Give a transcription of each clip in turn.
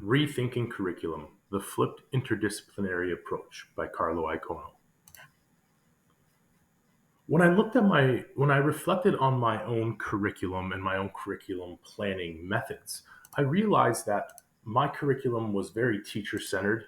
Rethinking Curriculum, The Flipped Interdisciplinary Approach by Carlo Iacono. When I reflected on my own curriculum and my own curriculum planning methods, I realized that my curriculum was very teacher-centered.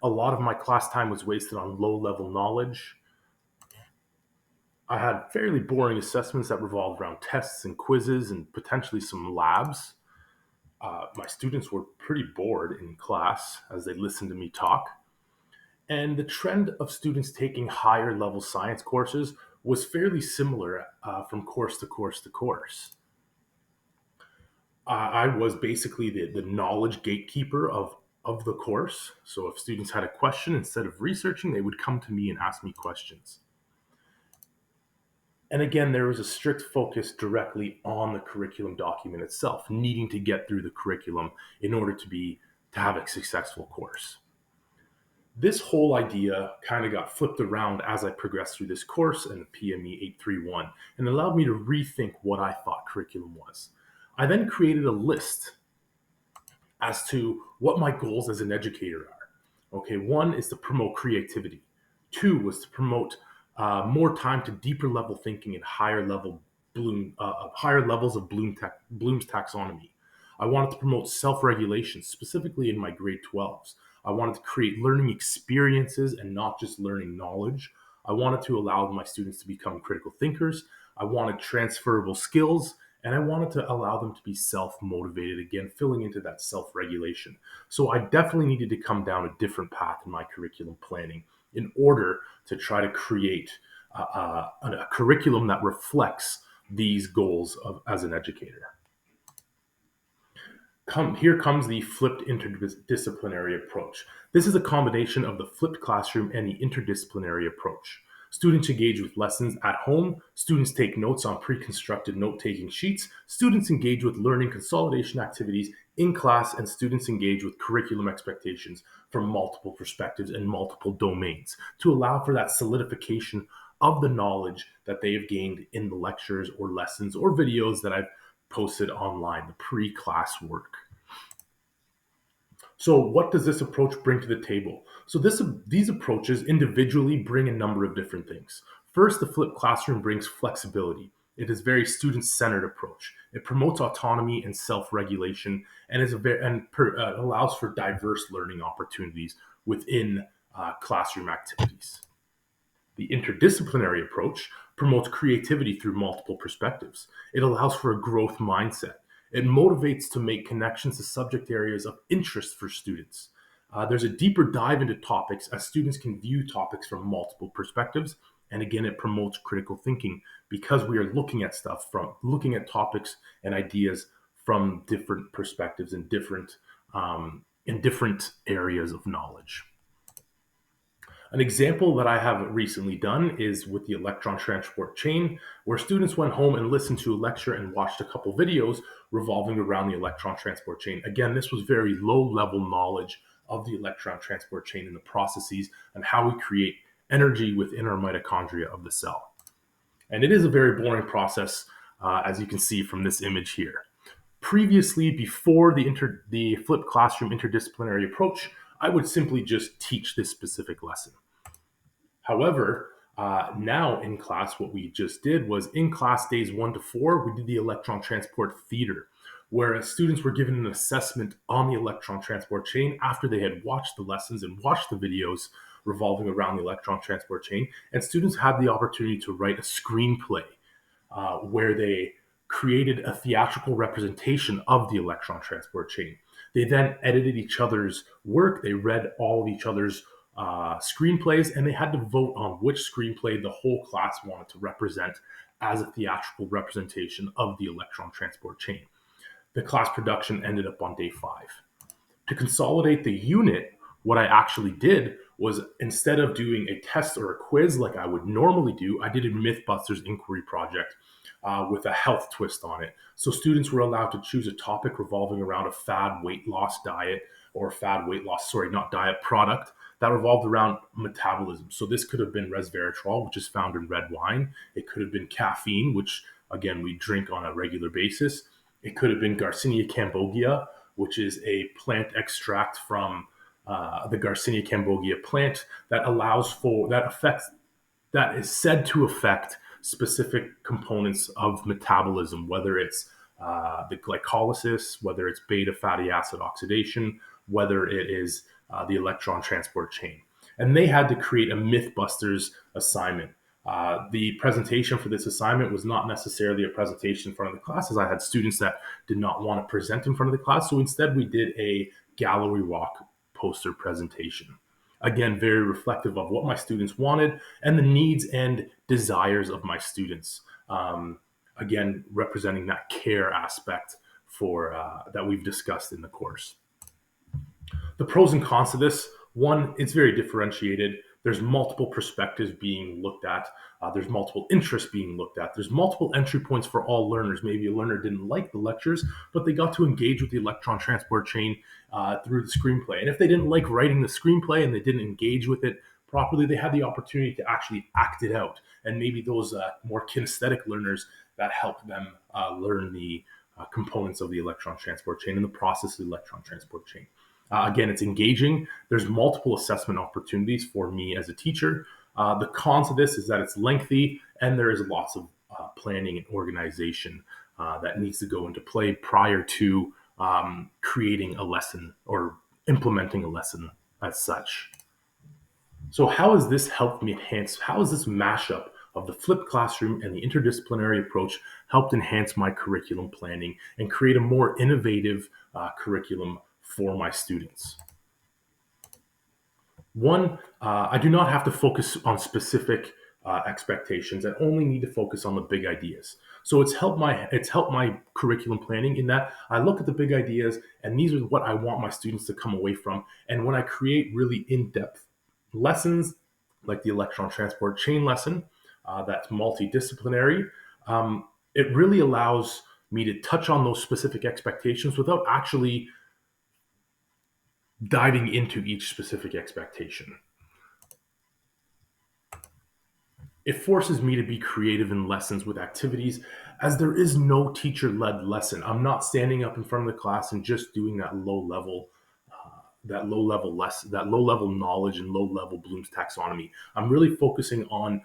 A lot of my class time was wasted on low-level knowledge. I had fairly boring assessments that revolved around tests and quizzes and potentially some labs. My students were pretty bored in class as they listened to me talk. And the trend of students taking higher level science courses was fairly similar from course to course to course. I was basically the knowledge gatekeeper of the course. So if students had a question, instead of researching, they would come to me and ask me questions. And again, there was a strict focus directly on the curriculum document itself, needing to get through the curriculum in order to have a successful course. This whole idea kind of got flipped around as I progressed through this course and PME 831 and allowed me to rethink what I thought curriculum was. I then created a list as to what my goals as an educator are. Okay, one is to promote creativity. Two was to promote more time to deeper level thinking and higher levels of Bloom's taxonomy. I wanted to promote self-regulation, specifically in my grade 12s. I wanted to create learning experiences and not just learning knowledge. I wanted to allow my students to become critical thinkers. I wanted transferable skills, and I wanted to allow them to be self-motivated, again, filling into that self-regulation. So I definitely needed to come down a different path in my curriculum planning in order to try to create a curriculum that reflects these goals as an educator. Here comes the flipped interdisciplinary approach. This is a combination of the flipped classroom and the interdisciplinary approach. Students engage with lessons at home. Students take notes on pre-constructed note-taking sheets. Students engage with learning consolidation activities in class, and students engage with curriculum expectations from multiple perspectives and multiple domains to allow for that solidification of the knowledge that they have gained in the lectures or lessons or videos that I've posted online, the pre-class work. So what does this approach bring to the table? So these approaches individually bring a number of different things. First, the flipped classroom brings flexibility. It is a very student-centered approach. It promotes autonomy and self-regulation and allows for diverse learning opportunities within classroom activities. The interdisciplinary approach promotes creativity through multiple perspectives. It allows for a growth mindset. It motivates to make connections to subject areas of interest for students. There's a deeper dive into topics as students can view topics from multiple perspectives. And again, it promotes critical thinking because we are looking at topics and ideas from different perspectives and different areas of knowledge. An example that I have recently done is with the Electron transport chain, where students went home and listened to a lecture and watched a couple videos revolving around the Electron transport chain. Again, this was very low-level knowledge of the Electron transport chain and the processes and how we create energy within our mitochondria of the cell. And it is a very boring process, as you can see from this image here. Previously, before the flipped classroom interdisciplinary approach, I would simply just teach this specific lesson. However, now in class, what we just did was in class days 1 to 4, we did the electron transport theater, where students were given an assessment on the electron transport chain after they had watched the lessons and watched the videos revolving around the electron transport chain. And students had the opportunity to write a screenplay where they created a theatrical representation of the electron transport chain. They then edited each other's work. They read all of each other's screenplays, and they had to vote on which screenplay the whole class wanted to represent as a theatrical representation of the electron transport chain. The class production ended up on day 5. To consolidate the unit, what I actually did was, instead of doing a test or a quiz like I would normally do, I did a Mythbusters inquiry project with a health twist on it. So students were allowed to choose a topic revolving around a fad weight loss diet or not diet product that revolved around metabolism. So this could have been resveratrol, which is found in red wine. It could have been caffeine, which again, we drink on a regular basis. It could have been Garcinia cambogia, which is a plant extract from the Garcinia cambogia plant that is said to affect specific components of metabolism, whether it's the glycolysis, whether it's beta fatty acid oxidation, whether it is the electron transport chain. And they had to create a Mythbusters assignment. The presentation for this assignment was not necessarily a presentation in front of the class, as I had students that did not want to present in front of the class. So instead, we did a gallery walk poster presentation. Again, very reflective of what my students wanted and the needs and desires of my students. Again, representing that care aspect for that we've discussed in the course. The pros and cons to this: one, it's very differentiated. There's multiple perspectives being looked at. There's multiple interests being looked at. There's multiple entry points for all learners. Maybe a learner didn't like the lectures, but they got to engage with the electron transport chain through the screenplay. And if they didn't like writing the screenplay and they didn't engage with it properly, they had the opportunity to actually act it out. And maybe those more kinesthetic learners, that helped them learn the components of the electron transport chain and the process of the electron transport chain. Again, it's engaging. There's multiple assessment opportunities for me as a teacher. The cons of this is that it's lengthy and there is lots of planning and organization that needs to go into play prior to creating a lesson or implementing a lesson as such. So how has this helped me enhance? How has this mashup of the flipped classroom and the interdisciplinary approach helped enhance my curriculum planning and create a more innovative curriculum for my students? One, I do not have to focus on specific expectations. I only need to focus on the big ideas. So it's helped my curriculum planning in that I look at the big ideas and these are what I want my students to come away from. And when I create really in-depth lessons like the electron transport chain lesson, that's multidisciplinary, it really allows me to touch on those specific expectations without actually diving into each specific expectation. It forces me to be creative in lessons with activities, as there is no teacher-led lesson. I'm not standing up in front of the class and just doing that low level knowledge and low level Bloom's taxonomy. I'm really focusing on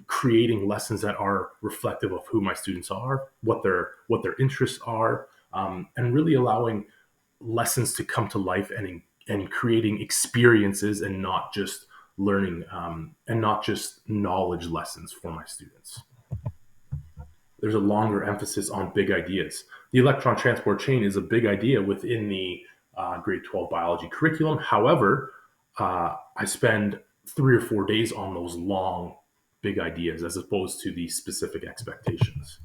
creating lessons that are reflective of who my students are, what their interests are, and really allowing lessons to come to life and creating experiences and not just learning and not just knowledge lessons for my students. There's a longer emphasis on big ideas. The electron transport chain is a big idea within the grade 12 biology curriculum. However, I spend 3 or 4 days on those long, big ideas as opposed to the specific expectations.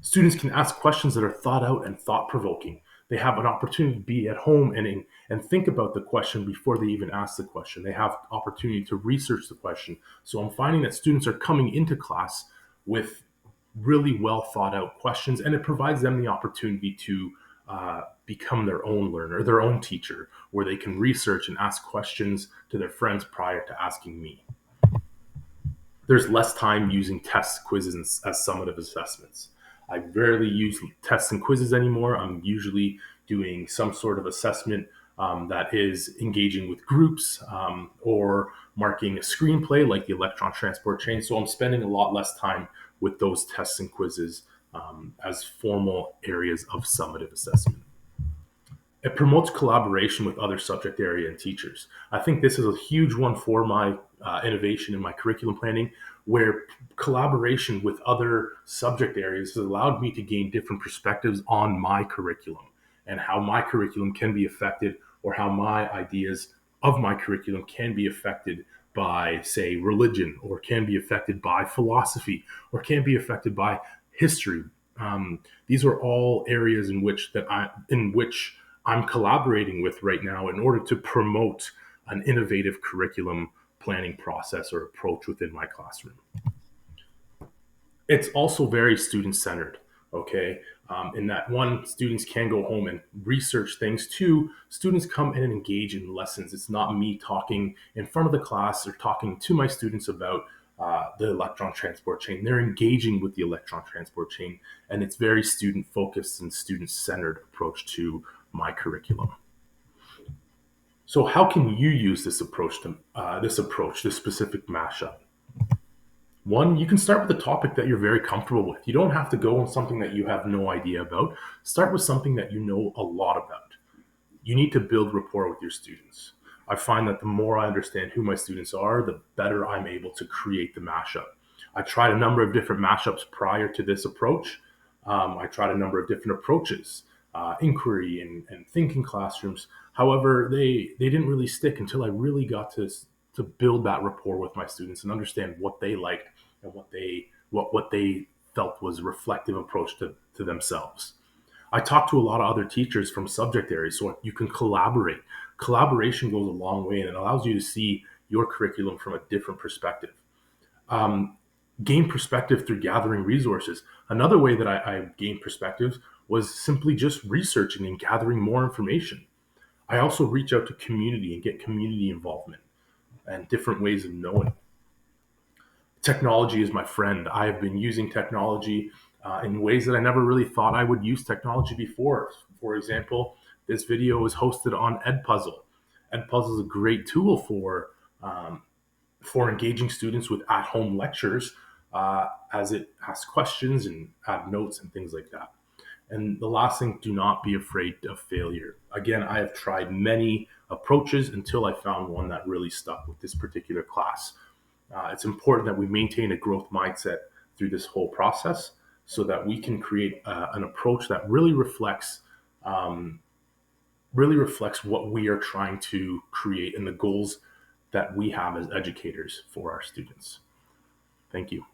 Students can ask questions that are thought out and thought-provoking. They have an opportunity to be at home and think about the question before they even ask the question. They have opportunity to research the question. So I'm finding that students are coming into class with really well thought out questions, and it provides them the opportunity to become their own learner, their own teacher, where they can research and ask questions to their friends prior to asking me. There's less time using tests, quizzes, as summative assessments. I rarely use tests and quizzes anymore. I'm usually doing some sort of assessment that is engaging with groups or marking a screenplay like the electron transport chain. So I'm spending a lot less time with those tests and quizzes as formal areas of summative assessment. It promotes collaboration with other subject area and teachers. I think this is a huge one for my innovation in my curriculum planning, where collaboration with other subject areas has allowed me to gain different perspectives on my curriculum and how my curriculum can be affected, or how my ideas of my curriculum can be affected by, say, religion, or can be affected by philosophy, or can be affected by history. These are all areas in which I'm collaborating with right now in order to promote an innovative curriculum planning process or approach within my classroom. It's also very student-centered, okay? In that, one, students can go home and research things. Two, students come in and engage in lessons. It's not me talking in front of the class or talking to my students about the electron transport chain. They're engaging with the electron transport chain, and it's very student-focused and student-centered approach to my curriculum. So how can you use this approach, this specific mashup? One, you can start with a topic that you're very comfortable with. You don't have to go on something that you have no idea about. Start with something that you know a lot about. You need to build rapport with your students. I find that the more I understand who my students are, the better I'm able to create the mashup. I tried a number of different mashups prior to this approach. I tried a number of different approaches, inquiry and thinking classrooms. However, they didn't really stick until I really got to build that rapport with my students and understand what they liked and what they felt was a reflective approach to themselves. I talk to a lot of other teachers from subject areas so you can collaborate. Collaboration goes a long way and it allows you to see your curriculum from a different perspective. Um, Gain perspective through gathering resources. Another way that I gained perspectives was simply just researching and gathering more information. I also reach out to community and get community involvement and different ways of knowing. Technology is my friend. I have been using technology in ways that I never really thought I would use technology before. For example, this video is hosted on Edpuzzle. Edpuzzle is a great tool for engaging students with at-home lectures, as it asks questions and add notes and things like that. And the last thing, do not be afraid of failure. Again, I have tried many approaches until I found one that really stuck with this particular class. It's important that we maintain a growth mindset through this whole process so that we can create an approach that um, really reflects what we are trying to create and the goals that we have as educators for our students. Thank you.